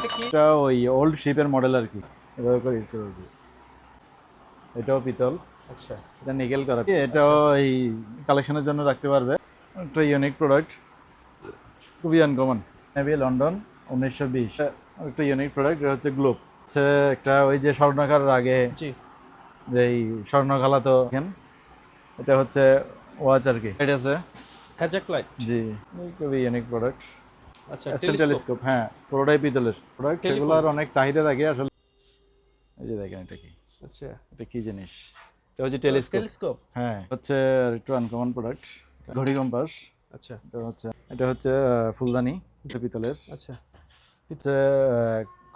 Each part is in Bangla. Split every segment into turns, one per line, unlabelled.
এটা কি?
এটা ওই ওল্ড শিপের মডেল আর কি, এভাবে করে ইউজ করা হবে। এটাও পিতল,
আচ্ছা
এটা নিকেল করা, এটাও এই কালেকশনের জন্য রাখতে পারবে। একটা ইউনিক প্রোডাক্ট, খুবই আনকমন। নেভি লন্ডন 1920, একটা ইউনিক প্রোডাক্ট, এটা হচ্ছে গ্লোব। হচ্ছে একটা ওই যে স্বর্ণকার আগে
জি
এই স্বর্ণকালা তো এটা হচ্ছে ওয়াচ আর কি। এটা আছে
হ্যাজাক লাইট।
জি, খুবই ইউনিক প্রোডাক্ট।
আচ্ছা
স্টিল টেলিস্কোপ, হ্যাঁ পুরোটাই পিতলের প্রোডাক্ট,
টেলিফোন।
সেগুলোর অনেক চাহিদা থাকে আসলে। এই যে দেখেন এটা কি,
আচ্ছা
এটা কি জিনিস, এটা হচ্ছে টেলিস্কোপ।
টেলিস্কোপ।
হ্যাঁ হচ্ছে আর একটু আনকমন প্রোডাক্ট, ঘড়ি কম্পাস।
আচ্ছা
এটা হচ্ছে ফুলদানি, এটা পিতলের।
আচ্ছা
হচ্ছে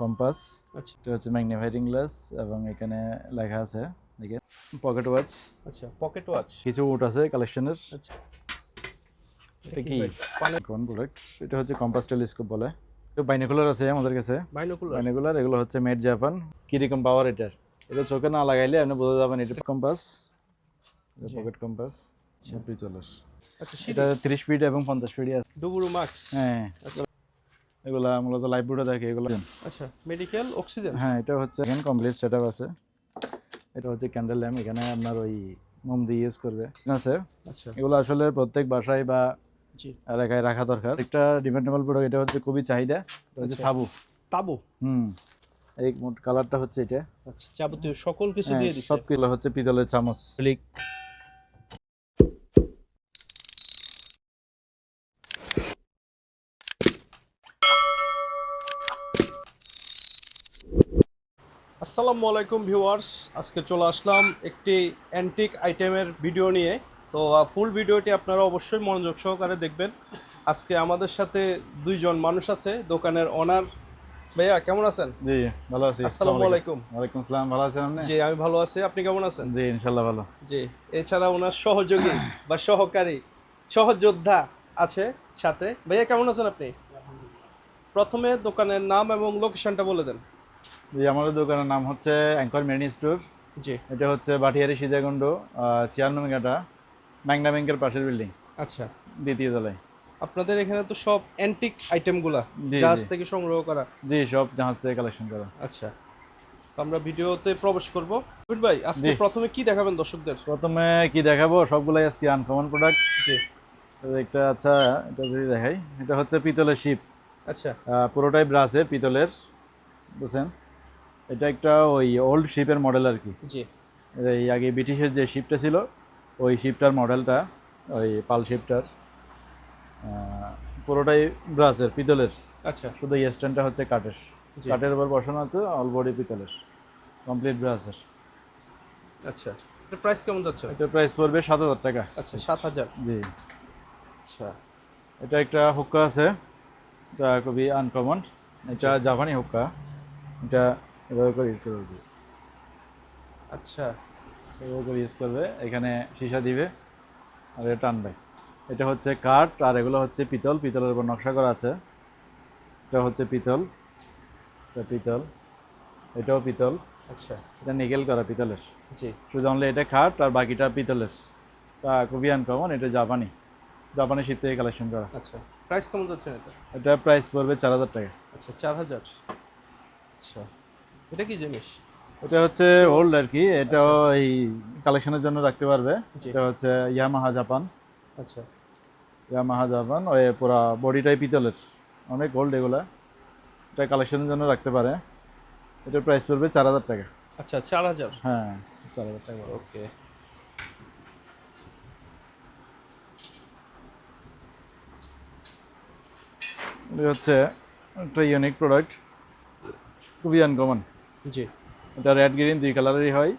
কম্পাস।
আচ্ছা
এটা হচ্ছে ম্যাগনিফাইং গ্লাস এবং এখানে লেখা আছে দেখেন পকেট ওয়াচ।
আচ্ছা পকেট ওয়াচ।
কিছু উট আছে কালেকশনের।
আচ্ছা
এটা কি
পানি
কোন প্রোডাক্ট? এটা হচ্ছে কম্পাস টেলিস্কোপ বলে। তো বাইনোকুলার আছে আমাদের কাছে,
বাইনোকুলার।
বাইনোকুলার, এগুলো হচ্ছে মেড জাপান। কিরকম পাওয়ার এটার, এটা চোখে না লাগাইলে আপনি বোঝা যাবেন এটা কম্পাস, পকেট কম্পাস পিতলের।
আচ্ছা
এটা
সিডি
30 ফিট এবং 50 ফিট আছে।
ডুবুরু মাক্স।
হ্যাঁ
আচ্ছা
এগুলা মূলত লাইভ বোর্ডে দেখে এগুলো।
আচ্ছা মেডিকেল অক্সিজেন।
হ্যাঁ এটা হচ্ছে এখানে কমপ্লিট সেটআপ আছে। এটা হচ্ছে ক্যান্ডেল ল্যাম্প, এখানে আপনার ওই মোম দিয়ে ইউজ করবে আছে।
আচ্ছা
এগুলো আসলে প্রত্যেক বাসায় বা
জি
এলাকায় রাখা দরকার। একটা ডিপেন্ডেবল প্রোডাক্ট, এটা হচ্ছে খুবই চাহিদা, এটা হচ্ছে
আচ্ছা।
তাবু।
তাবু।
এই মোট কালারটা হচ্ছে এটা।
আচ্ছা যাবতীয় সকল কিছু
হ্যাঁ
দিয়ে দিছে।
সব কিলো হচ্ছে পিতলের চামচ।
আসসালামু আলাইকুম ভিউয়ার্স, আজকে চলে আসলাম একটি অ্যান্টিক আইটেমের ভিডিও নিয়ে। তো ফুল ভিডিওটি আপনারা অবশ্যই মনোযোগ সহকারে দেখবেন। আজকে আমাদের সাথে দুইজন মানুষ আছে, দোকানের ওনার। ভাইয়া কেমন আছেন?
জি ভালো আছি।
আসসালামু আলাইকুম।
ওয়ালাইকুম আসসালাম, ভালো আছেন আপনি?
জি আমি ভালো আছি, আপনি কেমন আছেন?
জি ইনশাল্লাহ ভালো।
জি এছাড়া ওনার সহযোগী বা সহকারী সহযোদ্ধা আছে সাথে। ভাইয়া কেমন আছেন আপনি? প্রথমে দোকানের নাম এবং লোকেশনটা বলে দেন।
জি আমাদের দোকানের নাম হচ্ছে অ্যাঙ্কর মেরিন স্টোর।
জি
এটা হচ্ছে বাটিয়ারি সিজাগন্ড 96 কাটা, ম্যাগনা ব্যাংকের পাশের বিল্ডিং,
আচ্ছা।
দ্বিতীয় তলায়।
আপনাদের এখানে তো সব অ্যান্টিক আইটেমগুলা
জি
জাহাজ
জি
থেকে সংগ্রহ করা।
জি, সব জাহাজ থেকে কালেকশন করা।
আচ্ছা তো আমরা ভিডিওতে প্রবেশ করব। রবিন ভাই আজকে
জি
প্রথমে কি দেখাবেন দর্শকদের?
প্রথমে কি দেখাবো, সবগুলাই আজকে আনকমন প্রোডাক্ট।
জি
একটা আচ্ছা, এটা যদি দেখাই, এটা হচ্ছে পিতলের শিপ,
আচ্ছা
পুরোটাই ব্রাসের পিতলের, বুঝছেন। এটা একটা ওই ওল্ড শিপের মডেল আর কি।
জি
এই আগে ব্রিটিশের যে শিপটা ছিল, ওই শিপটার মডেলটা, ওই পাল শিপটার, পুরোটাই ব্রাসের পিতলের।
আচ্ছা
শুধু এই স্ট্যান্ডটা হচ্ছে কাঠের,
জি
কাঠের উপর বসানো আছে, অল বডি পিতলের, কমপ্লিট ব্রাসের।
আচ্ছা এটা প্রাইস কেমন যাচ্ছে?
এটার প্রাইস পড়বে 7,000 টাকা।
আচ্ছা 7,000।
জি
আচ্ছা
এটা একটা হুক্কা আছে, এটা খুবই আনকমন, এটা জাপানি হুক্কা। এটা এভাবে করে ইউজ করবে,
আচ্ছা
এভাবে করে ইউজ করবে, এখানে সীসা দিবে আর এটা টানবে। এটা হচ্ছে কাঠ আর এগুলো হচ্ছে পিতল, পিতলের উপর নকশা করা আছে। এটা হচ্ছে পিতল, এটা পিতল, এটাও পিতল,
আচ্ছা
এটা নিকেল করা পিতলের।
জি
শুধু অনলি এটা কাঠ আর বাকিটা পিতলের। তা খুবই আনকমন, এটা জাপানি, জাপানি শিপ থেকে কালেকশন করা।
আচ্ছা প্রাইস কেমন যাচ্ছে এটা?
এটা প্রাইস পড়বে 4,000 টাকা।
আচ্ছা 4,000। আচ্ছা এটা কি জিনিস?
এটা হচ্ছে ওল্ড আর কি, এটাও এই কালেকশনের জন্য রাখতে পারবে।
জি
এটা হচ্ছে ইয়ামাহা জাপান,
আচ্ছা
ইয়ামাহা জাপান, ওই পুরা বডিটাই পিতলের, অনেক ওল্ড এগুলা। এটা কালেকশনের জন্য রাখতে পারে। এটার প্রাইস পড়বে 4,000 টাকা।
আচ্ছা 4,000।
হ্যাঁ 4,000 টাকা।
ওকে
এটা হচ্ছে একটা ইউনিক প্রোডাক্ট, খুবই আনকমন।
জি
এটা রেড গ্রিন দুই কালারেরই হয়।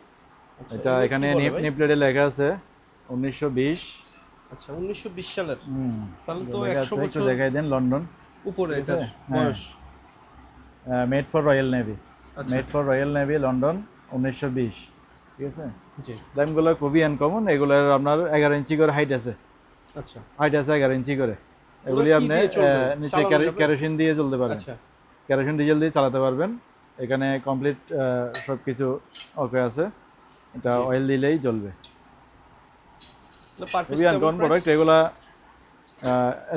আচ্ছা
এটা
এগুলো
এখানে
কি বলে ভাই?
নেমপ্লেটে লেখা আছে 1920।
আচ্ছা 1920 সালের। তাহলে তো
লেখা
100
আছে, একটু
বছর
দেখাই দেন, লন্ডন।
উপরে
ঠিক আছে,
এটার
হ্যাঁ।
বয়স।
মেড ফর রয়্যাল নেভি,
আচ্ছা
made for royal navy London 1920। ঠিক আছে,
জি
ল্যাম্পগুলো খুবই আনকমন, এগুলোর আপনার 11 ইঞ্চি করে হাইট আছে,
আচ্ছা
হাইট আছে 11 ইঞ্চি করে।
ওগুলো
এগুলি
কি
আপনি
দিয়ে চলবে?
নিচে
চালানো যাবে?
কেরোসিন দিয়ে চলতে পারেন,
আচ্ছা
কেরোসিন ডিজেল দিয়ে চালাতে পারবেন। এখানে কমপ্লিট সব কিছু ওকে আছে, এটা
জি
অয়েল দিলেই জ্বলবে।
পার পিস
খুবই
কেমন
আনকমন
প্রাইস?
প্রোডাক্ট, এগুলা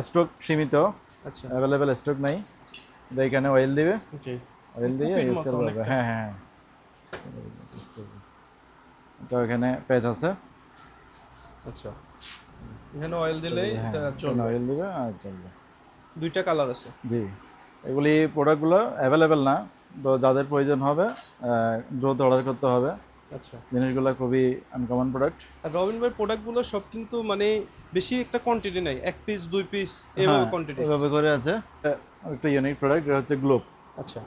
স্টক সীমিত,
আচ্ছা
অ্যাভেলেবেল স্টক নাই। এটা এখানে অয়েল দিবে,
জি।
অয়েল দিয়ে
কুপির
ইউজ
মতো
করবে।
অনেকটা।
হ্যাঁ হ্যাঁ হ্যাঁ, use করবে। এটা এখানে পেজ আছে,
আচ্ছা, এখানে অয়েল দিলেই
সেগুলো হ্যাঁ
এটা
এখানে
চলবে।
অয়েল দিবে আর চলবে।
দুইটা কালার আছে।
জি, এগুলি প্রোডাক্টগুলো অ্যাভেলেবেল না, তো যাদের প্রয়োজন হবে দ্রুত অর্ডার করতে হবে।
আচ্ছা।
জিনিসগুলো খুবই আনকমন প্রোডাক্ট।
আর রবিন ভাইয়ের প্রোডাক্টগুলো সব কিন্তু মানে বেশি একটা কোয়ান্টিটি নাই, 1 পিস 2 পিস এভাবে
হ্যাঁ
কোয়ান্টিটি।
ওইভাবে করে আছে। একটা ইউনিক প্রোডাক্ট, এটা হচ্ছে গ্লোব।
আচ্ছা।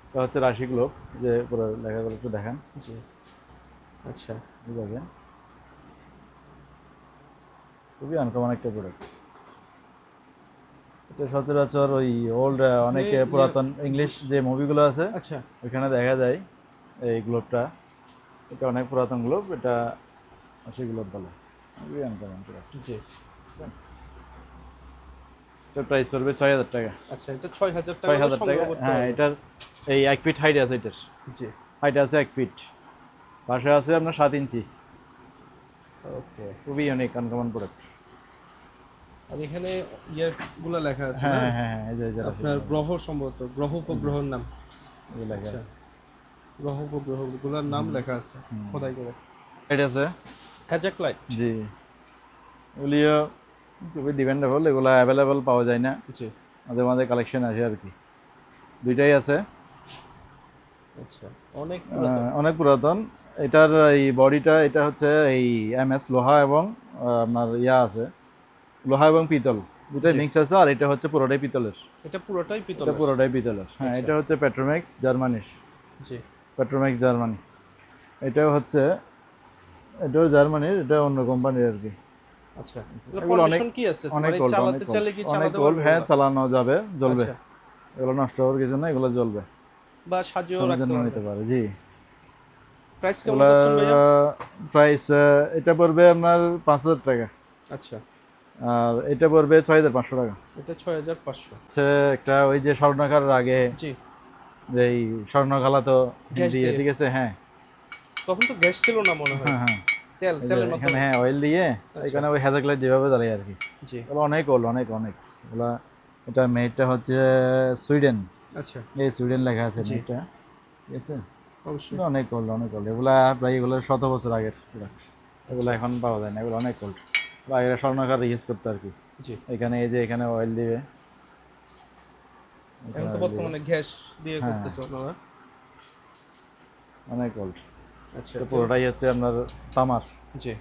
এটা হচ্ছে রাশি গ্লোব, যে পুরো লেখাগুলো একটু দেখেন।
জি। আচ্ছা।
ঠিক আছে, খুবই আনকমন একটা প্রোডাক্ট। এটা সচরাচর ওই ওল্ড অনেক পুরাতন ইংলিশ যে মুভিগুলো আছে
আচ্ছা।
ওইখানে দেখা যায় এই গ্লোবটা। এটা অনেক পুরাতন গ্লোব, এটা রাশি গ্লোব বলে। খুবই আনকমন প্রোডাক্ট।
জি।
এটার প্রাইস পড়বে ৬,০০০ টাকা।
আচ্ছা, এটা ৬,০০০ টাকা
৬,০০০ টাকা,
সংগ্রহ করতে
হ্যাঁ।
পারবেন।
এটার এই ১ ফিট হাইট আছে, এটার
জি।
হাইট আছে ১ ফিট, পাশে আছে আপনার ৭ ইঞ্চি।
ওকে।
খুবই ইউনিক আনকমন প্রোডাক্ট।
আর এখানে ইয়েগুলো লেখা আছে
হ্যাঁ
না?
হ্যাঁ হ্যাঁ, এই যে রাশি
আপনার গ্রহ সম্ভবত, গ্রহ উপগ্রহের নাম।
এই যে লেখা
আচ্ছা।
আছে।
গ্রহ উপগ্রহগুলোর নাম লেখা আছে খোদাই করে।
হাইট আছে।
হ্যাজাক লাইট।
জি, এগুলিও খুবই ডিমান্ডেবল, এগুলো অ্যাভেলেবল পাওয়া যায় না,
জি।
মাঝে মাঝে কালেকশন আসে আর কি। দুইটাই আছে।
আচ্ছা, অনেক পুরাতন।
অনেক পুরাতন। এটার এই বডিটা, এটা হচ্ছে এই এমএস লোহা এবং আপনার ইয়া আছে, লোহা এবং পিতল দুটাই
জি।
মিক্স আছে। আর এটা হচ্ছে পুরোটাই পিতলের।
এটা পুরোটাই
এটা
পিতলের।
পুরোটাই পিতলের, হ্যাঁ।
আচ্ছা।
এটা হচ্ছে পেট্রোম্যাক্স জার্মানির,
জি।
Petromax Germany. এটাও হচ্ছে, এটাও জার্মানির, এটা অন্য কোম্পানির আর কি।
আচ্ছা।
এগুলো অনেক
কন্ডিশন কি আছে?
অনেক
মানে
ওল্ড, অনেক
চালাতে
ওল্ড,
চাইলে কি
অনেক
চালাতে
ওল্ড।
পারবে
হ্যাঁ,
এগুলা?
চালানো যাবে, জ্বলবে।
আচ্ছা।
এগুলো নষ্ট হওয়ার কিছু না, এগুলো জ্বলবে,
বা সাজিয়েও
সময়ের
রাখতে
জন্য
পারবে।
নিতে পারে। জি,
প্রাইস কেমন
এগুলার
চাচ্ছেন ভাইয়া?
প্রাইস এটা পড়বে আপনার ৫,০০০ টাকা,
আচ্ছা।
আর এটা পড়বে ৬,৫০০ টাকা।
এটা ৬,৫০০।
হচ্ছে একটা ওই যে স্বর্ণকার আগে
জি।
এই স্বর্ণকালা তো
গ্যাস
দিয়ে,
দিয়ে।
ঠিক আছে, হ্যাঁ
তখন তো গ্যাস ছিল না মনে হয়।
হ্যাঁ হ্যাঁ। এই যে
তেলের
এখানে
মাধ্যমে।
হ্যাঁ অয়েল দিয়ে,
আচ্ছা।
এখানে ওই হ্যাজাক লাইট যেভাবে জ্বালাই আর কি।
জি।
এগুলো অনেক ওল্ড, অনেক অনেক। এগুলা, এটা মেডটা হচ্ছে সুইডেন,
আচ্ছা।
এই সুইডেন লেখা আছে
জি।
মেডটা, ঠিক আছে।
অবশ্যই।
এগুলো অনেক ওল্ড, অনেক ওল্ড। এগুলা প্রায় এগুলো ১০০ বছর আগের প্রোডাক্ট। এগুলো
আচ্ছা।
এখন পাওয়া যায় না, এগুলো অনেক ওল্ড। আগের স্বর্ণকার ইউজ করতো আর কি।
জি।
এখানে এই যে এখানে অয়েল দিবে,
এখন
এখানে
তো
অয়েল দিবে।
বর্তমানে গ্যাস দিয়ে
হ্যাঁ,
করতেছে আপনারা।
অনেক ওল্ড।
আচ্ছা।
এটা পুরোটাই হচ্ছে আপনার তামার।
জি।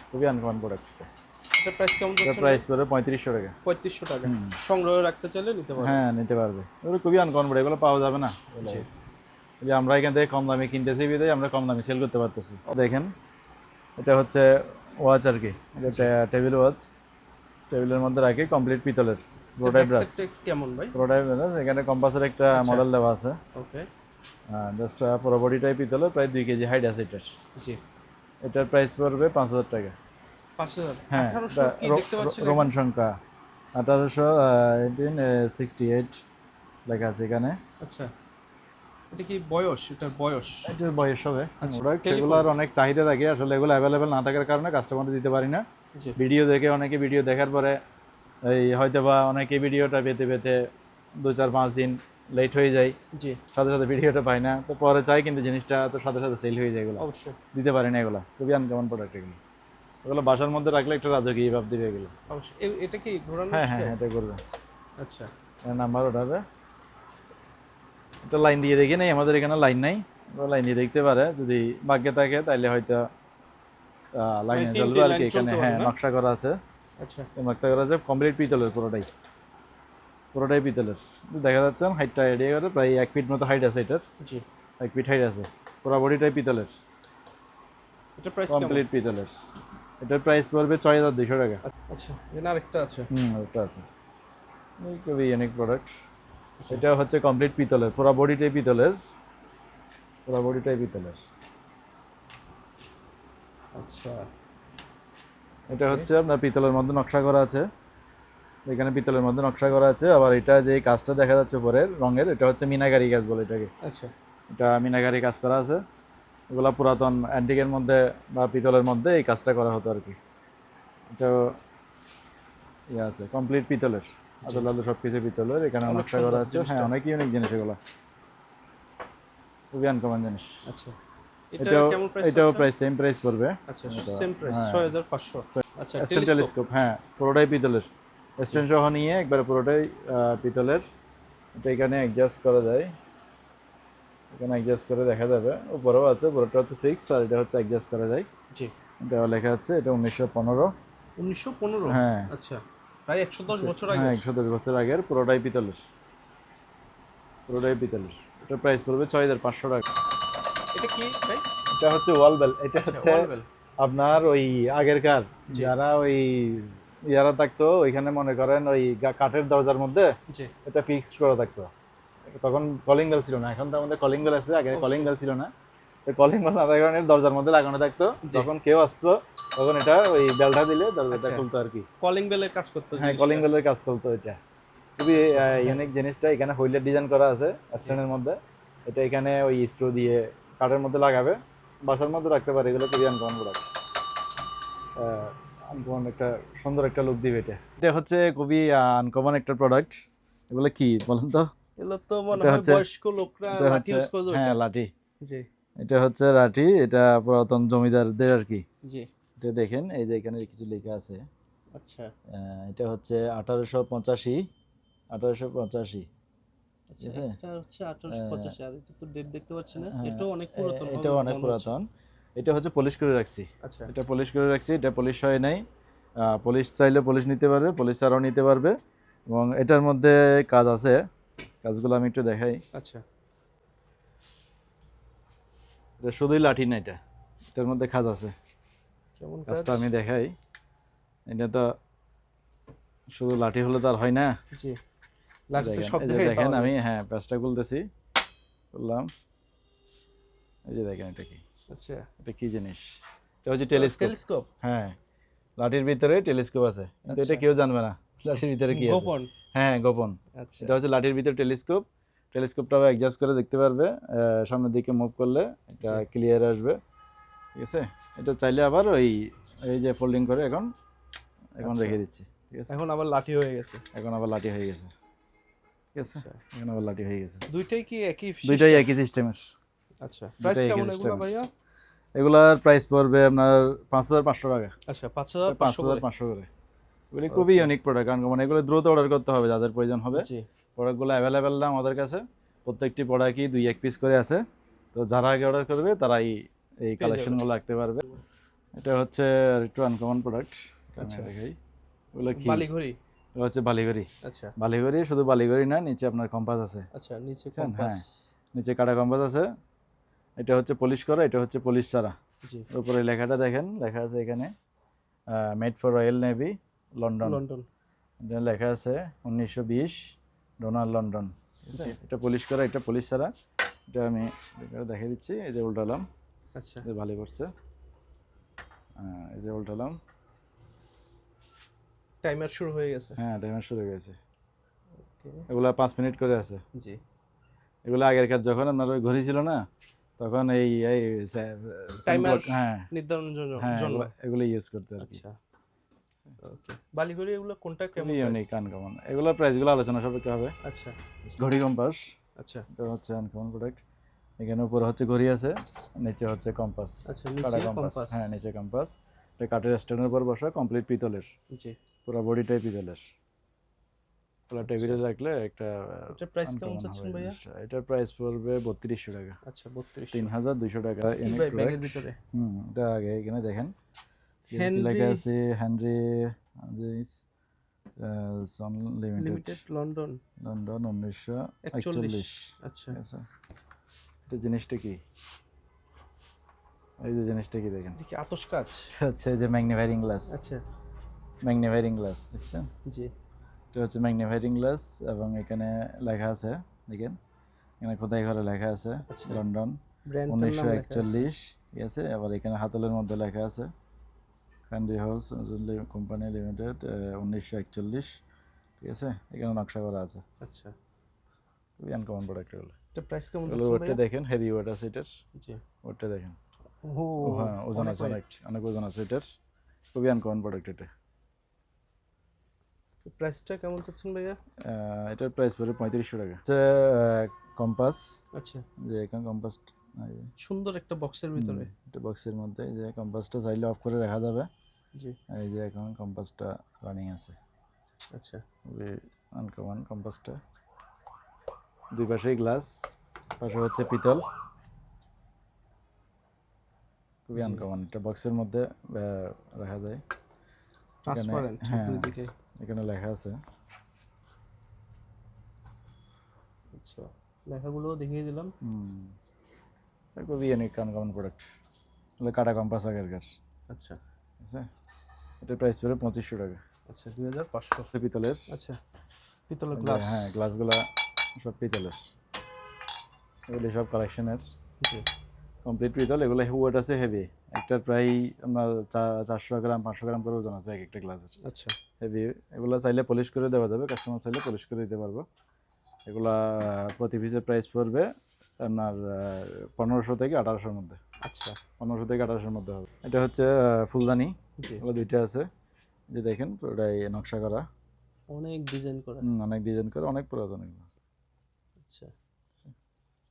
খুবই আনকমন প্রোডাক্ট।
এটা প্রাইস কেমন
এটা
যাচ্ছে?
প্রাইস পড়বে ৩৫০০ টাকা।
৩৫০০ টাকা। সংগ্রহ রাখতে চাইলে নিতে পারবেন।
হ্যাঁ, নিতে পারবে। এগুলো খুবই আনকমন প্রোডাক্ট, এগুলো পাওয়া যাবে না।
জি।
এই যে আমরা এখান থেকে কম দামে কিনতেছি বিধায় আমরা কম দামে সেল করতে পারতেছি। দেখেন, এটা হচ্ছে ওয়াচ আর কি, এটা টেবিল ওয়াচ, টেবিলের মধ্যে রাখি, কমপ্লিট পিতলের, পুরোটাই
ব্যাক
ব্রাশ,
সাইডটা কেমন ভাই?
পুরোটাই ব্রাশ। এখানে কম্পাসের একটা
আচ্ছা।
মডেল দেওয়া আছে।
ওকে।
জাস্ট পুরো বডিটাই পিতলের, প্রায় ২ কেজি হাইট আছে এটার।
জি।
এটার প্রাইস পড়বে ৫,০০০ টাকা।
৫০০০।
হ্যাঁ,
১৮০০ কি দেখতে পাচ্ছি লেখা?
রোমান সংখ্যা 1868 লেখা আছে এখানে।
আচ্ছা। এটা কি বয়স? এটার বয়স?
এটার বয়স হবে
আচ্ছা,
প্রোডাক্ট,
টেলিফোন।
সেগুলোর অনেক চাহিদা থাকে, আসলে এগুলো অ্যাভেলেবেল না থাকার কারণে কাস্টমারদের দিতে পারি না।
জি।
ভিডিও দেখে, অনেকে ভিডিও দেখার পরে এই হয়তো বা অনেকে ভিডিওটা পেতে পেতে ২-৪-৫ দিন লেট হয়ে যায়,
জি।
সাথে সাথে ভিডিওটা পাই না, তো পরে চাই কিন্তু জিনিসটা তো সাথে সাথে সেল হয়ে যায়, এগুলো
অবশ্যই।
দিতে পারি না। এগুলো খুবই আনকমন প্রোডাক্ট, এগুলো এগুলো বাসার মধ্যে রাখলে একটা রাজকীয় ভাব দিবে এগুলো।
অবশ্যই। এটা কি ঘোরানো
হ্যাঁ হ্যাঁ
যায়?
হ্যাঁ, এটা করবে।
আচ্ছা।
নাম্বার ওঠাবে, এটা লাইন দিয়ে দেখি নেই, আমাদের এখানে লাইন নাই, লাইন দিয়ে দেখতে পারে যদি ভাগ্যে থাকে, তাইলে হয়তো লাইনে
মানে
জ্বলবে
৩টি
আর
লাইন
কি। এখানে
চলতে
হ্যাঁ
পারে না?
নকশা করা আছে,
আচ্ছা।
নকশা করা আছে, কমপ্লিট পিতলের, পুরোটাই পুরোটাই পিতলের। দেখা যাচ্ছে হাইটটা আইডিয়া করে প্রায় ১ ফিট মতো হাইট আছে এটার,
জি।
১ ফিট হাইট আছে। পুরো বডিটাই পিতলের,
এটা প্রাইস কেমন?
কমপ্লিট পিতলের। এটার প্রাইস পড়বে ৬,২০০ টাকা।
আচ্ছা, এখানে আরেকটা আছে।
ওটা আছে। এই খুবই ইউনিক প্রোডাক্ট। এটা হচ্ছে কমপ্লিট পিতলের, পুরো বডিটাই পিতলের, পুরো বডিটাই পিতলের।
আচ্ছা।
এটা হচ্ছে আপনার পিতলের মধ্যে নকশা করা আছে, এখানে পিতলের মধ্যে নকশা করা আছে। আবার এটা যে কাজটা দেখা যাচ্ছে উপরের রঙের, এটা হচ্ছে মিনাকারি কাজ বলে এটাকে।
আচ্ছা।
এটা মিনাকারি কাজ করা আছে। এগুলা পুরাতন অ্যান্টিকের মধ্যে বা পিতলের মধ্যে এই কাজটা করা হতো আর কি। এটা ইয়ে আছে, কমপ্লিট পিতলের। আদল আদল সব কিছু পিতলের, এখানে
অনেক
নকশা করা
সুন্দর
আছে। হ্যাঁ,
জিনিসটা।
অনেক ইউনিক জিনিস এগুলো, খুবই আনকমন জিনিস।
আচ্ছা, এটা
এটাও
কেমন প্রাইস
এটাও
হচ্ছে?
প্রাইস সেম প্রাইস পড়বে।
আচ্ছা,
এটা
সেম প্রাইস
হ্যাঁ,
6500। আচ্ছা,
স্ট্যান্ড
টেলিস্কোপ।
টেলিস্কোপ, হ্যাঁ পুরোটাই পিতলের,
জি।
স্ট্যান্ড সহ নিয়ে একবারে পুরোটাই পিতলের। এটা এখানে অ্যাডজাস্ট করা যায়, এখানে অ্যাডজাস্ট করে দেখা যাবে। উপরেও আছে, উপরটা হচ্ছে ফিক্সড আর এটা হচ্ছে অ্যাডজাস্ট করা যায়।
জি।
এটা লেখা আছে এটা 1915।
1915।
হ্যাঁ
আচ্ছা, প্রায় 110 বছর
হ্যাঁ,
আগের।
110 বছর আগের, পুরোটাই পিতলের, পুরোটাই পিতলের। এটা প্রাইস পড়বে 6500 টাকা।
এটা কি ভাই?
এটা হচ্ছে ওয়াল বেল, এটা
আচ্ছা,
হচ্ছে
ওয়াল বেল।
আপনার ওই আগেরকার
জি।
যারা ওই ইয়ারা থাকতো ওইখানে, মনে করেন ওই কাঠের দরজার মধ্যে
জি।
এটা ফিক্সড করা থাকতো। তখন কলিং বেল ছিল না, এখন তো আমাদের কলিং বেল আছে, আগে কলিং
অবশ্যই।
বেল ছিল না। তো কলিং বেল না থাকার কারণে দরজার মধ্যে লাগানো থাকতো,
জি।
যখন কেউ আসতো তখন এটা ওই বেলটা দিলে দরজাটা
আচ্ছা,
খুলতো আর কি।
কলিং বেলের কাজ করতো
হ্যাঁ, কলিং
জিনিসটা।
বেলের কাজ করতো এটা। খুবই
আচ্ছা, হ্যাঁ।
ইউনিক জিনিসটা। এখানে হুইলের ডিজাইন করা আছে
জি।
স্ট্যান্ডের মধ্যে। এটা এখানে ওই স্ক্রু দিয়ে কাঠের মধ্যে লাগাবে, বাসার মধ্যে রাখতে পারে। এগুলো খুবই আনকমন প্রোডাক্ট, আনকমন একটা সুন্দর একটা লুক দিবে এটা। এটা হচ্ছে খুবই আনকমন একটা প্রোডাক্ট। এগুলো কি বলেন তো?
এগুলো তো মনে
এটা
হয়
হচ্ছে,
বয়স্ক লোকরা
এটা
লাঠি
হচ্ছে
ইউজ করতো
হ্যাঁ
ওইটা।
লাঠি।
জি।
এটা হচ্ছে লাঠি, এটা পুরাতন জমিদারদের আর কি।
জি।
এটা দেখেন, এই যে এখানে কিছু লেখা আছে।
আচ্ছা।
এটা হচ্ছে 1885, 1885, ঠিক
আচ্ছা,
আছে।
এটা হচ্ছে 1885, আর এটা তো ডেট দেখতে পাচ্ছি না।
হ্যাঁ,
এটাও অনেক পুরাতন হবে
এটাও অনেক
মনে হচ্ছে।
পুরাতন। এটা হচ্ছে পলিশ করে রাখছি,
আচ্ছা।
এটা পলিশ করে রাখছি, এটা পলিশ হয় নাই। পলিশ চাইলে পলিশ নিতে পারবে, পলিশ ছাড়াও নিতে পারবে। এবং এটার মধ্যে কাজ আছে, কাজগুলো আমি একটু দেখাই।
আচ্ছা,
এটা শুধুই লাঠি না, এটার মধ্যে কাজ আছে।
কেমন কাজ?
কাজটা আমি দেখাই। এটা তো শুধু লাঠি হলে তো আর হয় না।
জি, লাঠি তো
দেখেন,
সব
এই যে
জায়গায়
দেখেন,
পাওয়া যায়।
আমি হ্যাঁ প্যাচটা খুলতেছি, করলাম। এই যে দেখেন এটা কি,
আচ্ছা,
এটা কি জিনিস? এটা হচ্ছে টেলিস্কোপ।
টেলিস্কোপ।
হ্যাঁ, লাঠির ভিতরে টেলিস্কোপ আছে, কিন্তু এটা
আচ্ছা,
কেউ জানবে না লাঠির ভিতরে কি আছে।
গোপন।
হ্যাঁ, গোপন।
আচ্ছা,
এটা হচ্ছে লাঠির ভিতরে টেলিস্কোপ। টেলিস্কোপটাও অ্যাডজাস্ট করে দেখতে পারবে, সামনের দিকে মুভ করলে এটা
জি।
ক্লিয়ার আসবে, ঠিক আছে। এটা চাইলে আবার ওই এই যে ফোল্ডিং করে এখন এখন
আচ্ছা,
রেখে দিচ্ছি, ঠিক আছে।
এখন আবার লাঠি হয়ে গেছে।
এখন আবার লাঠি হয়ে গেছে, ঠিক আছে।
আচ্ছা,
এখন আবার লাঠি হয়ে গেছে।
দুইটাই কি একই
দুইটাই
সিস্টেম?
একই সিস্টেমের,
আচ্ছা, প্রাইস
দুইটাই একই
কেমন এগুলা
সিস্টেমের।
ভাইয়া?
এগুলার প্রাইস পড়বে আপনার 5500 টাকা।
আচ্ছা,
এটা
5500 করে।
5500 করে। এগুলি খুবই
ওকে।
ইউনিক প্রোডাক্ট, কারণ মানে এগুলো দ্রুত অর্ডার করতে হবে যাদের প্রয়োজন হবে।
জি।
প্রোডাক্টগুলো অ্যাভেলেবেল না আমাদের কাছে, প্রত্যেকটি প্রোডাক্টই 2-1 পিস করে আছে। তো যারা আগে অর্ডার করবে তারাই এই
পেয়ে যাবে।
কালেকশনগুলো রাখতে পারবে। এটা হচ্ছে আর একটু আনকমন প্রোডাক্ট, আমি
আচ্ছা,
দেখাই। এগুলো কি?
বালিঘড়ি।
এগুলো হচ্ছে বালিঘড়ি।
আচ্ছা।
বালিঘড়ি, শুধু বালিঘড়ি না, নিচে আপনার কম্পাস আছে,
আচ্ছা, নিচে
বুঝছেন?
কম্পাস।
হ্যাঁ, নিচে কাটা কম্পাস আছে। এটা হচ্ছে পলিশ করা, এটা হচ্ছে পলিশ ছাড়া।
জি।
উপরে লেখাটা দেখেন, লেখা আছে এখানে made for royal navy, London.
London.
এটা লেখা আছে 1920, ডোনাল্ড লন্ডন, ঠিক আছে।
জি।
এটা পলিশ করা, এটা পলিশ ছাড়া। এটা আমি দেখিয়ে দিচ্ছি, এই যে উল্টালাম,
আচ্ছা,
এই যে ভালো করছে। এই যে উল্টালাম,
টাইমার শুরু হয়ে গেছে।
হ্যাঁ টাইমার শুরু হয়ে গেছে।
ওকে।
এগুলা 5 মিনিট করে আছে।
জি।
এগুলো আগেরকার যখন আপনার ওই ঘড়ি ছিল না, তখন এই এই
টাইমার
ক্লক, হ্যাঁ
নির্ধারণের
হ্যাঁ,
জন্য।
এগুলো ইউজ করতে আর কি।
আচ্ছা, ওকে। বালিঘড়ি এগুলো কোনটা কেমন
খুবই
প্রাইস?
Unique, uncommon. এগুলোর প্রাইসগুলো আলোচনা সাপেক্ষে হবে।
আচ্ছা,
ঘড়ি কম্পাস,
আচ্ছা,
এটা হচ্ছে আনকমন প্রোডাক্ট। এখানে উপরে হচ্ছে ঘড়ি আছে, নিচে হচ্ছে কম্পাস,
আচ্ছা,
কাটা
নিচে
কম্পাস।
কম্পাস।
হ্যাঁ, নিচে কম্পাস। এটা কাঠের স্ট্যান্ডের উপর বসা, কমপ্লিট পিতলের,
জি।
পুরো বডিটাই পিতলের। পুরো
আচ্ছা,
টেবিলে রাখলে একটা
এটার প্রাইস কেমন
আনকমন
চাচ্ছেন
হবে
ভাইয়া?
জিনিসটা। এটার প্রাইস পড়বে 3200 টাকা,
আচ্ছা, 3200।
3200 টাকা।
কি
ইউনিক
ভাই ব্যাগের
প্রোডাক্ট।
ভিতরে?
এটা আগে এখানে দেখেন কি
হেনরি
লেখা আছে, হেনরি সন লিমিটেড,
লিমিটেড, লন্ডন।
লন্ডন,
41।
1941,
আচ্ছা,
ঠিক আছে। এটা জিনিসটা কি? এই যে জিনিসটা কি দেখেন,
এটা কি আতশ কাজ?
এটা হচ্ছে এই যে ম্যাগনিফাইং গ্লাস,
আচ্ছা,
ম্যাগনিফাইং গ্লাস দেখছেন?
জি।
এটা হচ্ছে ম্যাগনিফাইং গ্লাস, এবং এখানে লেখা আছে, দেখেন এখানে খোদাই করে লেখা আছে
আচ্ছা,
লন্ডন
ব্র্যান্ডটার নাম লেখা আছে।
1941, ঠিক আছে। আবার এখানে হাতলের মধ্যে লেখা আছে কান্ডি হাউস কোম্পানি লিমিটেড, 1941, ঠিক আছে। এখানে নকশা করা আছে।
আচ্ছা,
খুবই আনকমন প্রোডাক্ট এগুলো।
এটা প্রাইস কেমন
এগুলো
যাচ্ছে
ওয়েটটা
ভাইয়া?
দেখেন, হেভি ওয়েট আছে এটার,
জি।
ওয়েটটা দেখেন।
ও,
ও হ্যাঁ, ওজন
অনেক
আছে,
weight।
অনেক অনেক ওজন আছে এটার। খুবই আনকমন প্রোডাক্ট এটা।
প্রাইসটা কেমন চাচ্ছেন ভাইয়া?
এটার প্রাইস পড়ে 3500 টাকা। হচ্ছে কম্পাস,
আচ্ছা,
যে এখানে কম্পাস,
সুন্দর একটা বক্সের ভিতরে।
এটা বক্সের মধ্যে, এই যে কম্পাসটা চাইলে অফ করে রাখা যাবে।
জি,
এই যে এখন কম্পাসটা রানিং আছে,
আচ্ছা,
খুবই আনকমন কম্পাসটা। দুই পাশেই গ্লাস, পাশে হচ্ছে পিতল, খুবই
জি।
আনকমন। এটা বক্সের মধ্যে রাখা যায়। এখানে
ট্রান্সপারেন্ট
হ্যাঁ,
দুই দিকে।
এখানে লেখা আছে।
আচ্ছা, লেখাগুলো দেখিয়ে দিলাম।
এটা খুবই ইউনিক আনকমন প্রোডাক্ট। তাহলে কাটা কম্পাস আগেরকার,
আচ্ছা,
ঠিক আছে। এটার প্রাইস পড়ে 2500 টাকা।
আচ্ছা, 2500।
পিতলের,
আচ্ছা, পিতলের
এই যে
গ্লাস।
হ্যাঁ, গ্লাসগুলা সব পিতলের, এগুলি সব কালেকশনের
জি,
কমপ্লিট পিতল। এগুলো ওয়েট আছে হেভি, একটার প্রায় আপনার 400 গ্রাম 500 গ্রাম করে ওজন আছে এক একটা গ্লাসের,
আচ্ছা,
হেভি। এগুলো চাইলে পলিশ করে দেওয়া যাবে, কাস্টমার চাইলে পলিশ করে দিতে পারবো। এগুলা প্রতি পিসের প্রাইস পড়বে আপনার 1500 থেকে 1800-র মধ্যে।
আচ্ছা,
1500 থেকে 1800-র মধ্যে হবে। এটা হচ্ছে ফুলদানি,
জি।
এগুলো দুইটা আছে, যে দেখেন পুরোটাই নকশা করা।
অনেক ডিজাইন করা।
অনেক ডিজাইন করে, অনেক পুরাতন এগুলো,
আচ্ছা,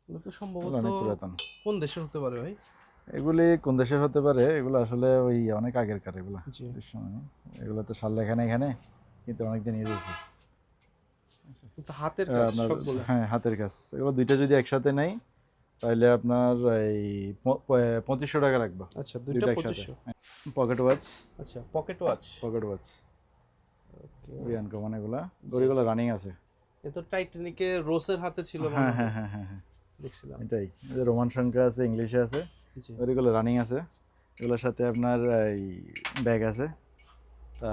এগুলো তো
এগুলো
সম্ভবত
অনেক পুরাতন।
কোন দেশের হতে পারে ভাই?
এগুলি কোন দেশের হতে পারে? এগুলো আসলে ওই অনেক আগেরকার এগুলো,
জি,
বেশ সময়। এগুলো তো সাল লেখা নেই এখানে, কিন্তু অনেকদিন ইউজ হয়েছে।
কিন্তু হাতের কাজ
আপনার
সবগুলো।
হ্যাঁ, হাতের কাজ। এগুলো দুইটা যদি একসাথে নেই তাহলে আপনার এই 2500 টাকা রাখবো,
আচ্ছা, দুইটা
দুইটা একসাথে।
2500।
পকেট ওয়াচ,
আচ্ছা, পকেট ওয়াচ।
পকেট ওয়াচ
ওকে।
খুবই আনকমন এগুলা, ঘড়িগুলো রানিং আছে।
এ তো টাইটানিকে রোসের হাতে ছিল মনে
হ্যাঁ
হয়।
হ্যাঁ হ্যাঁ হ্যাঁ হ্যাঁ,
দেখছিলাম।
এটাই। এই যে রোমান সংখ্যা আছে, ইংলিশে আছে,
জি,
ঘড়িগুলো রানিং আছে। এগুলোর সাথে আপনার এই ব্যাগ আছে, তা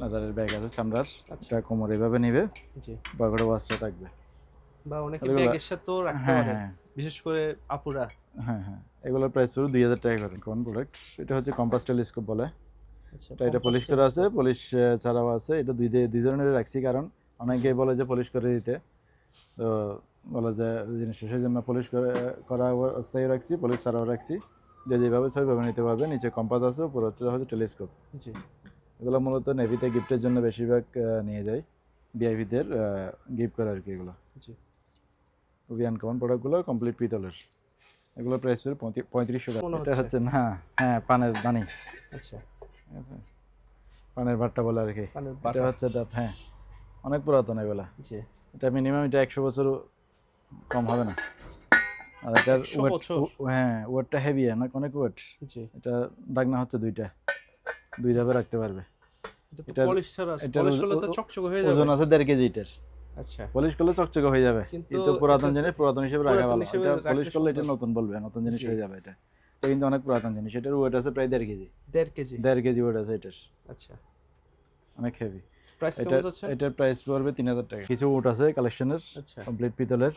লেদারের ব্যাগ আছে চামড়ার,
আচ্ছা,
এটা কোমর এভাবে নিবে,
জি।
পকেট ওয়াচটা থাকবে।
বা অনেকে
এগুলো
ব্যাগের সাথেও রাখতে
হ্যাঁ
পারে,
হ্যাঁ
বিশেষ করে আপুরা।
হ্যাঁ হ্যাঁ, এগুলোর প্রাইস পড়বে 2000 টাকা করে। কোন প্রোডাক্ট এটা? হচ্ছে কম্পাস টেলিস্কোপ বলে।
আচ্ছা,
এটা পলিশ করা আছে, পলিশ ছাড়াও আছে। এটা দুই ধরনের রাখছি, কারণ অনেকেই বলে যে পলিশ করে দিতে, তো বলে যে জিনিসটা, সেই জন্য পলিশ করা অবস্থায় রাখছি, পলিশ ছাড়াও রাখছি, যে যেভাবে সেভাবে নিতে পারবে। নিচে কম্পাস আছে, উপর হচ্ছে টেলিস্কোপ।
জি,
এগুলো মূলত নেভিতে গিফটের জন্য বেশিরভাগ নিয়ে যায়, ভিআইপিদের গিফট করে আর কি। এগুলো
জি।
খুবই আনকমন প্রোডাক্টগুলো, কমপ্লিট পিতলের। এগুলো প্রাইস পড়ে 3500 টাকা।
মনে
এটা
হচ্ছে।
হচ্ছে না, হ্যাঁ, পানের দানি,
আচ্ছা,
ঠিক আছে, পানের ভাট্টা বলে আর কি।
কানের
এটা
বাটা।
হচ্ছে হ্যাঁ, অনেক পুরাতন এগুলা।
জি,
এটা মিনিমাম এটা 100 বছর কম হবে না। আর এটার
100
ওয়েট,
বছর।
হ্যাঁ, ওয়েটটা হেভি, না অনেক ওয়েট।
জি,
এটা দাগনা হচ্ছে দুইটা, দুই ধাপে রাখতে পারবে।
এটা তো
এটার
পলিশ ছাড়া আছে,
এটার
পলিশ করলে তো চকচকে হয়ে যাবে।
ওজন আছে 1.5 কেজি এটার।
আচ্ছা,
পলিশ করলে চকচকে হয়ে যাবে,
কিন্তু
কিন্তু পুরাতন
এটা
জিনিস পুরাতন হিসেবে রাখা
পুরাতন
ভালো।
হিসেবে
এটা পলিশ
রাখলে
করলে এটা
সুন্দর।
নতুন বলবে, নতুন জিনিস
জি,
হয়ে যাবে। এটা এটা কিন্তু অনেক পুরাতন জিনিস। এটার ওয়েট আছে প্রায় 1.5 কেজি,
1.5 কেজি।
1.5 কেজি ওয়েট আছে এটার,
আচ্ছা,
অনেক হেভি।
প্রাইস কেমন
এটার
যাচ্ছে?
এটার প্রাইস পড়বে 3000 টাকা। কিছু উড আছে কালেকশনের,
আচ্ছা,
কমপ্লিট পিতলের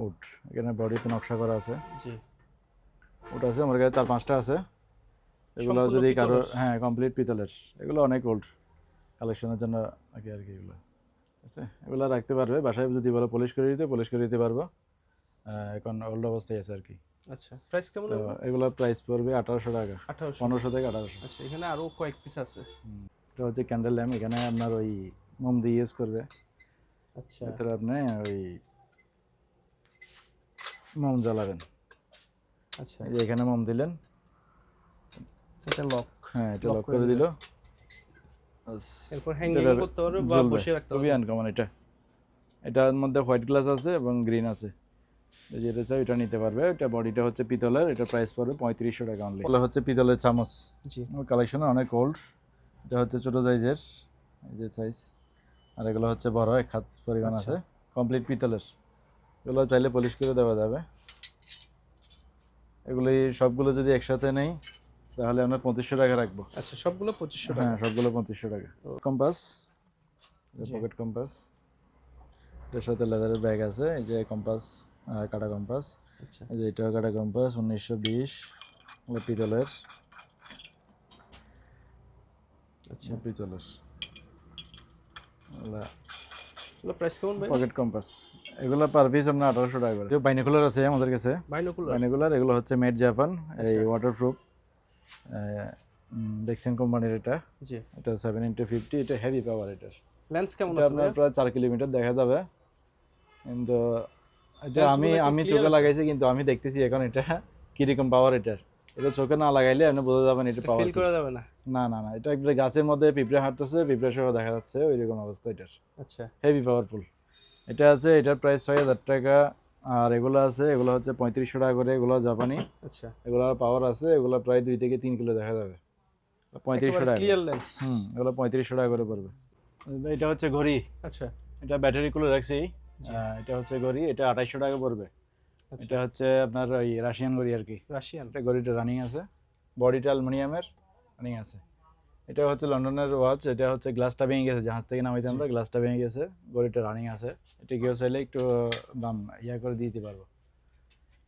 উড। এখানে বডিতে নকশা করা আছে,
জি।
উড আছে আমার কাছে 4-5টা আছে। এগুলো
সম্পূর্ণ
যদি কারো,
পিতলের?
হ্যাঁ, কমপ্লিট পিতলের। এগুলো অনেক ওল্ড কালেকশনের জন্য আর কি এগুলো, ঠিক আছে। এগুলো রাখতে পারবে বাসায়, যদি বলো পলিশ করে দিতে, পলিশ করে দিতে পারবো। এখন ওল্ড অবস্থায় আছে আর কি।
আচ্ছা, প্রাইস কেমন
তো
এগুলো?
এগুলো প্রাইস পড়বে 1800 টাকা,
1800।
1500 থেকে 1800।
আচ্ছা, এখানে আরো কয়েক পিস আছে।
এটা হচ্ছে ক্যান্ডেল ল্যাম্প। এখানে আপনার ওই মোম দিয়ে ইউজ করবে,
আচ্ছা,
ভিতরে আপনি ওই মোম জ্বালাবেন।
আচ্ছা,
এই যে এখানে মোম দিলেন,
এটা লক।
হ্যাঁ, এটা
লক
লক
করে
করে দিল,
দিলেন।
বাস,
এরপর
এটা
হ্যাঙ্গিং
এভাবে
করতে পারবে বা
জ্বলবে।
বসিয়ে রাখতে
খুবই
পারবে।
আনকমন এটা। এটার মধ্যে হোয়াইট গ্লাস আছে এবং গ্রিন আছে, যেটা চাই এটা নিতে পারবে। এটা বডিটা হচ্ছে পিতলের, এটা প্রাইস পড়বে 3500 টাকা অনলি। এগুলো হচ্ছে পিতলের চামচ,
জি,
কালেকশনে অনেক ওল্ড। এটা হচ্ছে ছোটো সাইজের, এই যে সাইজ, আর এগুলো হচ্ছে বড়, 1 হাত পরিমাণ
আচ্ছা,
আছে, কমপ্লিট পিতলের। এগুলো চাইলে পলিশ করে দেওয়া যাবে। এগুলি সবগুলো যদি একসাথে নেই তাহলে আমরা 2500 টাকা রাখবো।
আচ্ছা, সবগুলো 2500 টাকা।
হ্যাঁ, সবগুলো 2500 টাকা। কম্পাস,
জি,
পকেট কম্পাস, এর সাথে লেদারের ব্যাগ আছে। এই যে কম্পাস, কাটা কম্পাস,
আচ্ছা,
এই যে এটাও কাটা কম্পাস 1920, পিতলের,
আচ্ছা।
পিতলের।
এগুলো প্রাইস কেমন ভাই?
পকেট কম্পাস, এগুলো পার পিস আপনার 1800 টাকা করে। বাইনোকুলার আছে আমাদের কাছে,
বাইনোকুলার।
বাইনোকুলার। এগুলো হচ্ছে মেড জাপান, এই
আচ্ছা,
ওয়াটারপ্রুফ, দেখছেন কোম্পানির এটা।
জি।
এটা 7x50, এটা হেভি পাওয়ার এটার।
লেন্স কেমন
এটা
আছে
আপনার
ভাইয়া?
প্রায় 4 কিলোমিটার দেখা যাবে। কিন্তু এটা
Lens
আমি
গুলো কি
আমি
clear
চোখে
আছে?
লাগাইছি, কিন্তু আমি দেখতেছি এখন এটা কিরকম পাওয়ার এটার। এটা চোখে না লাগাইলে আপনি বোঝা যাবেন এটা
এটা
পাওয়ার
ফিল
কি।
করা যাবে না।
না না না, এটা একটা গাছের মধ্যে পিঁপড়ে হাঁটতেছে, পিঁপড়ে সহ দেখা যাচ্ছে ওইরকম অবস্থা এটার।
আচ্ছা।
Heavy powerful. এটা আছে, এটার প্রাইস 6,000 টাকা। আর এগুলো আছে, এগুলো হচ্ছে 3500 টাকা করে, এগুলো জাপানি।
আচ্ছা।
এগুলোর পাওয়ার আছে, এগুলো প্রায় 2 থেকে 3 কিলো দেখা যাবে। 3500
একেবারে
টাকা করে।
Clear lens.
এগুলো 3500 টাকা করে পড়বে। এটা হচ্ছে ঘড়ি।
আচ্ছা।
এটা ব্যাটারি খুলে রাখছি।
জি।
এটা হচ্ছে ঘড়ি, এটা 2800 টাকা পড়বে।
আচ্ছা।
এটা হচ্ছে আপনার ওই রাশিয়ান ঘড়ি আর কি।
রাশিয়ান।
এটা ঘড়িটা রানিং আছে, বডিটা অ্যালুমিনিয়ামের রানিং আছে। এটা হচ্ছে লন্ডনের ওয়াচ, এটা হচ্ছে গ্লাসটা ভেঙে গেছে, জাহাজ থেকে নামাইতে আমরা, গ্লাসটা ভেঙে গেছে, ঘড়িটা রানিং আছে। এটা কেউ চাইলে একটু দাম করে দিতে পারবো।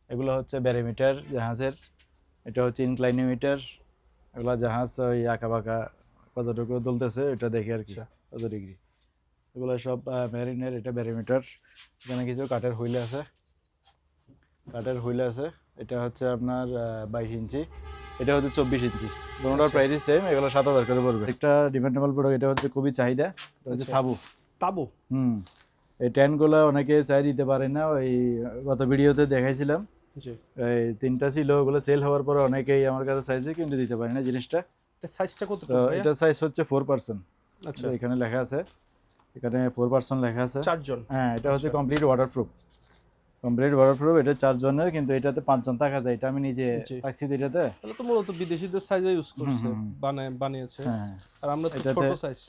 এগুলো হচ্ছে ব্যারোমিটার জাহাজের। এটা হচ্ছে ইনক্লাইনোমিটার। এগুলো জাহাজ ওই আঁকা বাঁকা কতটুকু দুলতেছে এটা দেখে আর কি,
আচ্ছা।
কত ডিগ্রি। এগুলো সব মেরিনের। এটা ব্যারোমিটার। এখানে কিছু কাঠের হুইল আছে, কাঠের হুইল আছে। এটা হচ্ছে আপনার 22 ইঞ্চি, এটা হচ্ছে 24 ইঞ্চি। দুটোটার
আচ্ছা।
প্রাইস সেম, এগুলো 7,000 করে পড়বে। একটা ডিপেন্ডেবল প্রোডাক্ট, এটা হচ্ছে খুবই চাহিদা, এটা হচ্ছে
আচ্ছা।
তাবু।
তাবু।
এই ট্যানগুলো অনেকে চাই দিতে পারে না, ওই গত ভিডিওতে দেখাইছিলাম।
জি।
এই 3টা ছিল, ওগুলো সেল হওয়ার পরে অনেকেই আমার কাছে চাইছে, কিন্তু দিতে পারি না জিনিসটা।
এটা সাইজটা
তো
কতটুকু ভাইয়া?
এটা সাইজ হচ্ছে 4%।
আচ্ছা।
এখানে লেখা আছে, এখানে 4% লেখা আছে।
4 জন।
হ্যাঁ, এটা হচ্ছে
আচ্ছা।
Complete waterproof. কমপ্লিট ওয়াটারপ্রুফ, এটা 4 জনের, কিন্তু এটাতে 5 জন থাকা যায়। এটা আমি নিজে
জি।
থাকছি তো এটাতে।
তাহলে তো মূলত বিদেশিদের সাইজে ইউজ করছে,
হুম।
বানিয়েছে।
হ্যাঁ,
আর আমরা তো
এটাতে
ছোট সাইজ।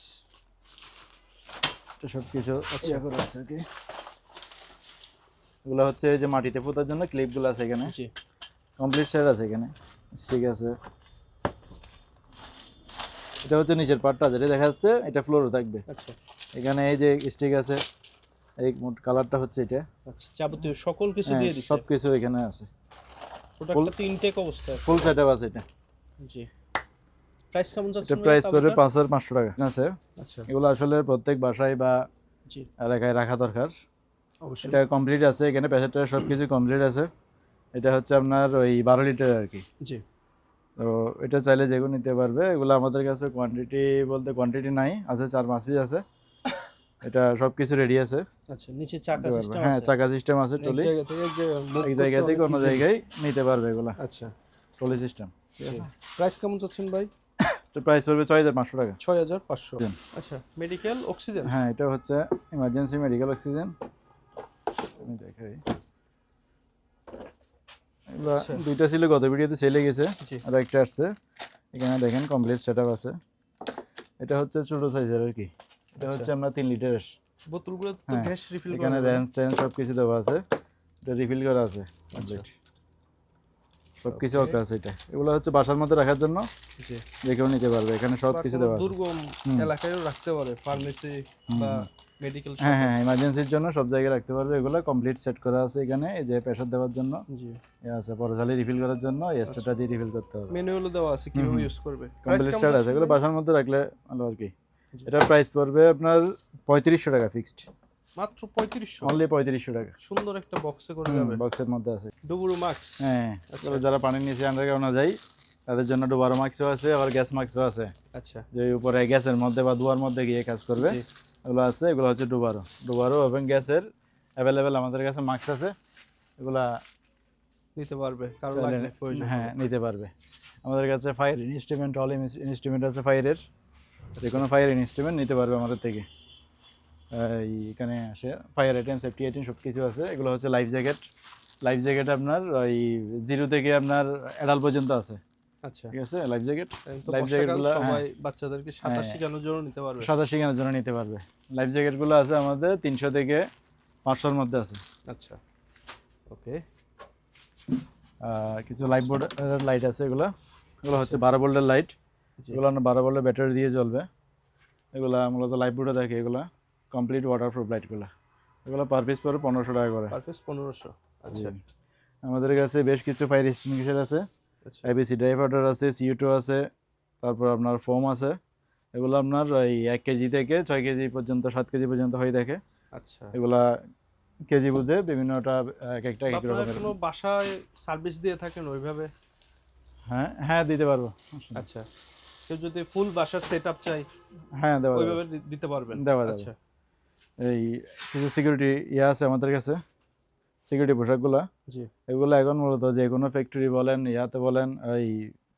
তো সব কিছু
আচ্ছা।
ইয়ে করা আছে আর কি। এগুলো হচ্ছে এই যে মাটিতে পোঁতার জন্য ক্লিপগুলো আছে এখানে,
জি।
কমপ্লিট সেট আছে এখানে, স্টিক আছে। এটা হচ্ছে নিচের পার্টটা যেটা দেখা যাচ্ছে, এটা ফ্লোরে থাকবে।
আচ্ছা।
এখানে এই যে স্টিক আছে, এই মোট কালারটা হচ্ছে এটা।
আচ্ছা, যাবতীয় সকল কিছু
হ্যাঁ,
দিয়ে দিছে।
সব কিছু এখানে আছে,
প্রোডাক্টটা তো ইনটেক অবস্থায়।
ফুল সেটআপ আছে এটা।
জি। প্রাইস কেমন
এটা
যাচ্ছে
প্রাইস পড়বে 5,500 টাকা আছে।
আচ্ছা।
এগুলো আসলে প্রত্যেক বাসায় বা
জি।
এলাকায় রাখা দরকার।
অবশ্যই।
এটা কমপ্লিট আছে, এখানে প্যাকেটটা সব কিছু কমপ্লিট আছে। এটা হচ্ছে আপনার ওই 12 লিটার আর কি।
জি।
তো এটা চাইলে যেগুলো নিতে পারবে। এগুলো আমাদের কাছে কোয়ান্টিটি বলতে কোয়ান্টিটি নাই, আছে 4-5 পিস আছে। এটা সব কিছু রেডি আছে,
আচ্ছা, নিচে
নিতে
চাকা
পারবে।
সিস্টেম
হ্যাঁ,
আছে।
চাকা সিস্টেম আছে,
এক
টলি।
জায়গা থেকে এক জায়গায় মুভ
এক
করতে
জায়গা থেকে
অনেক
অন্য
easy।
জায়গায় নিতে পারবে এগুলো,
আচ্ছা।
Tally system. ঠিক
জি।
আছে।
প্রাইস কেমন চাচ্ছেন ভাই?
তো প্রাইস পড়বে 6,500 টাকা।
6500।
জি।
আচ্ছা, মেডিকেল অক্সিজেন।
হ্যাঁ, এটা হচ্ছে ইমার্জেন্সি মেডিকেল অক্সিজেন। আমি দেখাই, এগুলো
আচ্ছা।
2টা ছিল, গত ভিডিওতে সেলে গেছে,
জি।
আর একটা আসছে। এখানে দেখেন কমপ্লিট সেটআপ আছে। এটা হচ্ছে ছোট সাইজের আর কি। এটা
আচ্ছা।
হচ্ছে আমরা 3 লিটারের।
বোতলগুলোতে তো
হ্যাঁ,
গ্যাস রিফিল করা
এখানে
যাবে না?
রেঞ্জ টেঞ্জ সব কিছু দেওয়া আছে, এটা রিফিল করা আছে কমপ্লিট, সব কিছু
Okay.
ওকে আছে। এটা এগুলো হচ্ছে বাসার মধ্যে রাখার জন্য,
জি।
যে কেউ নিতে পারবে, এখানে সব
বা
কিছু
কোনো
দেওয়া আছে।
দুর্গম এলাকায়ও রাখতে পারে, ফার্মেসি বা মেডিকেল
হ্যাঁ
শপে।
হ্যাঁ, ইমার্জেন্সির জন্য সব জায়গায় রাখতে পারবে। এগুলো কমপ্লিট সেট করা আছে এখানে, এই যে প্রেসার দেওয়ার জন্য
জি।
এ আছে, পরজালি রিফিল করার জন্য এই এক্সট্রাটা দিয়ে রিফিল করতে হবে।
ম্যানুয়ালও দেওয়া আছে কিভাবে ইউজ করবে। প্রাইস
কমপ্লিট
কেমন
সেট আছে,
যাচ্ছে
এগুলো
ভাই?
বাসার মধ্যে রাখলে ভালো আর কি।
জি।
এটা প্রাইস পড়বে আপনার 3500 টাকা ফিক্সড,
মাত্র 3500।
অনলি 3500 টাকা।
সুন্দর একটা বক্সে করে যাবে।
বক্সের মধ্যে আছে।
ডুবুরু মাক্স।
হ্যাঁ,
আচ্ছা।
তবে যারা পানির নিচে আন্ডারগ্রাউন্ডে যায় তাদের জন্য ডুবারো মাস্কও আছে, আবার গ্যাস মাস্কও আছে,
আচ্ছা।
যে উপরে গ্যাসের মধ্যে বা দুয়ার মধ্যে গিয়ে কাজ করবে।
জি।
এগুলো আছে, এগুলো হচ্ছে ডুবারো এবং গ্যাসের অ্যাভেলেবেল আমাদের কাছে মাস্ক আছে। এগুলা
নিতে পারবে কারো
চাইলে
লাগলে প্রয়োজন
হ্যাঁ
হলে।
নিতে পারবে। আমাদের কাছে ফায়ার ইনস্ট্রুমেন্ট, অল ইনস্ট্রুমেন্ট আছে ফায়ারের, যে কোনো ফায়ার ইনস্ট্রুমেন্ট নিতে পারবে আমাদের থেকে। এখানে আসে ফায়ার আইটেম, সেফটি আইটেম সব কিছু আছে। এগুলো হচ্ছে লাইফ জ্যাকেট। লাইফ জ্যাকেট আপনার ওই 0 থেকে আপনার অ্যাডাল্ট পর্যন্ত আছে।
আচ্ছা।
ঠিক আছে, লাইফ জ্যাকেট।
এখন তো
লাইফ
বর্ষাকাল,
জ্যাকেটগুলো
সবাই বাচ্চাদেরকে সাঁতার
হ্যাঁ,
শেখানোর জন্য নিতে পারবে।
সাঁতার শেখানোর জন্য নিতে পারবে। লাইফ জ্যাকেটগুলো আছে আমাদের 300 থেকে 500-র মধ্যে আছে।
আচ্ছা। ওকে।
কিছু লাইফ বোর্ডের লাইট আছে, এগুলো হচ্ছে 12 ভোল্টের লাইট।
জি।
এগুলো আমরা 12 ভোল্টের ব্যাটারি দিয়ে জ্বলবে। এগুলা মূলত লাইফ বোর্ডে থাকে, এগুলা কমপ্লিট ওয়াটারপ্রুফ লাইটগুলো। এগুলো পার পিস পরে 1500 টাকা করে।
পারফেক্ট 1500। আচ্ছা।
জি। আমাদের কাছে বেশ কিছু ফায়ার এক্সটিংগুইশার আছে,
আচ্ছা।
আইবিসি ড্রাই পাউডার আছে, CO2 আছে, তারপর আপনার ফোম আছে। এগুলো আপনার ওই 1 কেজি থেকে 6 কেজি পর্যন্ত, 7 কেজি পর্যন্ত হয়ে থাকে।
আচ্ছা।
এগুলা কেজি বুঝে বিভিন্নটা এক একটা এক এক
আপনারা
রকমের।
কোনো বাসায় সার্ভিস দিয়ে থাকেন ওইভাবে?
হ্যাঁ হ্যাঁ, দিতে পারবো।
আচ্ছা। কেউ যদি ফুল বাসার সেটআপ চাই
হ্যাঁ দেওয়া যাবে।
ওইভাবে দিতে পারবেন?
দেওয়া যাবে।
আচ্ছা
এই কিছু সিকিউরিটি ইয়ে আছে আমাদের কাছে, সিকিউরিটি পোশাকগুলো,
জি
এগুলো এখন মূলত যে কোনো ফ্যাক্টরি বলেন ইয়াতে বলেন এই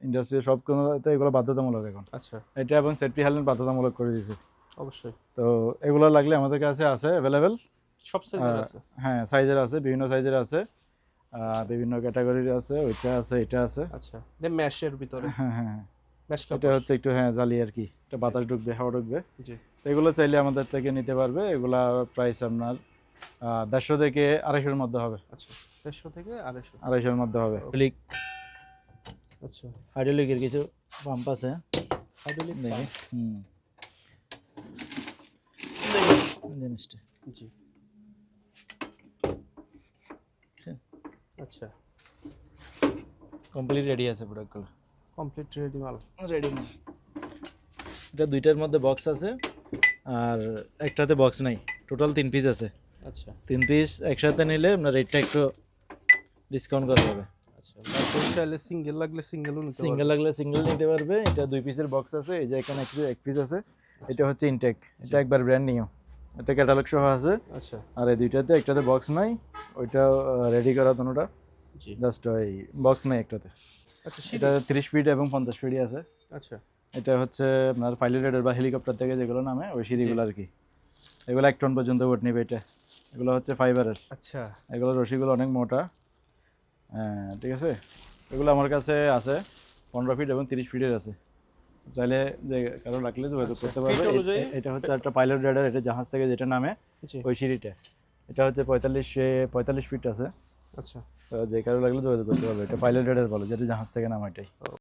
ইন্ডাস্ট্রি সব কোনোতে এগুলো বাধ্যতামূলক এখন।
আচ্ছা
এটা এবং সেফটি হেলমেট বাধ্যতামূলক করে দিয়েছে।
অবশ্যই
তো এগুলো লাগলে আমাদের কাছে আছে অ্যাভেলেবেল।
সব সাইজের আছে।
হ্যাঁ সাইজের আছে, বিভিন্ন সাইজের আছে, বিভিন্ন ক্যাটাগরির আছে, ওইটা আছে এটা আছে।
আচ্ছা এটা ম্যাশের ভিতরে
হ্যাঁ হ্যাঁ হ্যাঁ,
ম্যাশ
এটা
কাপড়।
হচ্ছে একটু হ্যাঁ জালি আর কি, এটা বাতাস ঢুকবে হাওয়া ঢুকবে।
জি
তো এগুলো চাইলে আমাদের থেকে নিতে পারবে। এগুলা প্রাইস আপনার 150 থেকে 250-এর মধ্যে হবে।
আচ্ছা 150 থেকে 250।
250-এর মধ্যে হবে।
আচ্ছা
হাইড্রোলিকের কিছু পাম্প আছে
হাইড্রোলিক
দেখি। জিনিসটা
জি আচ্ছা
কমপ্লিট রেডি আছে প্রোডাক্টগুলো,
কমপ্লিট রেডি মাল।
রেডি মাল। এটা দুইটার মধ্যে বক্স আছে আর একটাতে বক্স নাই, টোটাল 3 পিস আছে।
আচ্ছা
3 পিস একসাথে নিলে আপনার রেটটা একটু ডিসকাউন্ট করা যাবে।
আচ্ছা তারপর চাইলে সিঙ্গেল লাগলে সিঙ্গেলও নিতে
সিঙ্গেল লাগলে সিঙ্গেল নিতে পারবে। এটা 2 পিসের বক্স আছে, এই যে এখানে এক পিস আছে, এটা হচ্ছে ইনটেক, এটা একবার ব্র্যান্ড নিউ, এটা ক্যাটালগ সহ আছে।
আচ্ছা
আর এই দুইটাতে একটাতে বক্স নাই, ওইটা রেডি করা দুটোটা,
জি
জাস্ট ওই বক্স নাই একটাতে।
আচ্ছা
এটা 30 ফিট এবং 50 ফিটই আছে।
আচ্ছা
এটা হচ্ছে আপনার পাইলট রাইডার বা হেলিকপ্টার থেকে যেগুলো নামে ওই সিঁড়িগুলো আর কি। এগুলো 1 টন পর্যন্ত ওয়েট নেবে এটা। এগুলো হচ্ছে ফাইবারের,
আচ্ছা
এগুলো রশিগুলো অনেক মোটা। হ্যাঁ ঠিক আছে, এগুলো আমার কাছে আছে 15 ফিট এবং 30 ফিটের আছে। চাইলে যে কারো রাখলে যোগাযোগ
আচ্ছা,
করতে পারবে।
feet অনুযায়ী?
এটা হচ্ছে একটা পাইলট রাইডার, এটা জাহাজ থেকে যেটা নামে
জি
ওই সিঁড়িটা। এটা হচ্ছে 45 ফিট আছে।
আচ্ছা
তো যে কারো লাগলে যোগাযোগ করতে পারবে। এটা পাইলট রাইডার বলে, যেটা জাহাজ থেকে নামে এটাই।